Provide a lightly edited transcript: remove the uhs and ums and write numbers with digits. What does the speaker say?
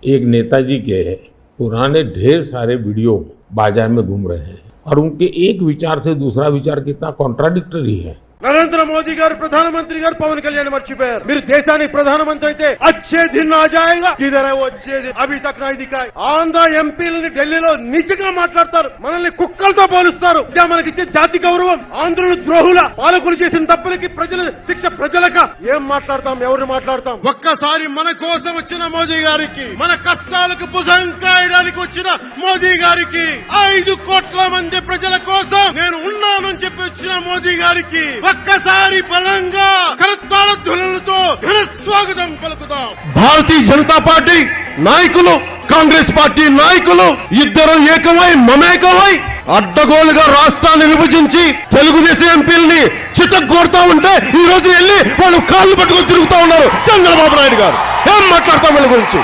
एक नेताजी के पुराने ढेर सारे वीडियो बाजार में घूम रहे हैं और उनके एक विचार से दूसरा विचार कितना कॉन्ट्राडिक्टरी है। नरेंद्र मोदी गाరు प्रधानमंत्री गाరు पवन कल्याण मर्चिपोयाరు। మీరు దేశానికి ప్రధానమంత్రి అయితే अच्छे दिन आ जाएगा, किधर है वो अच्छे दिन, अभी तक नहीं दिखाई। ఆంధ్ర ఎంపీలని ఢిల్లీలో నిజంగా మాట్లాడతారు, మనల్ని కుక్కలతో పోలుస్తారు। ఇదే మనకిచ్చే జాతి గౌరవం? ఆంధ్రులు ద్రోహుల పాలకులు చేసిన తప్పులకి ప్రజల శిక్ష ప్రజలక ఏం మాట్లాడతాం, ఎవరు మాట్లాడతాం? ఒక్కసారి మన కోసం వచ్చిన మోదీ గారికి, మన కష్టాలకు భుజం కాయడానికి వచ్చిన మోదీ గారికి, 5 కోట్ల మంది ప్రజల కోసం నేను ఉన్నానని చెప్పి వచ్చిన మోదీ గారికి ఒక్కసారి బలంగా కరతాళ ధ్వనులతో ఘన స్వాగతం పలుకుతాం। భారతీయ జనతా పార్టీ నాయకులు, కాంగ్రెస్ పార్టీ నాయకులు ఇద్దరు ఏకమై మమేకమై అడ్డగోలుగా రాష్ట్రాన్ని విభజించి తెలుగుదేశం ఎంపీలని చిత్తగొడతా ఉంటే ఈ రోజు వెళ్లి వాళ్ళు కాళ్ళు పట్టుకొని తిరుగుతా ఉన్నారు చంద్రబాబు నాయుడు గారు। ఏం మాట్లాడతాం వీళ్ళ గురించి?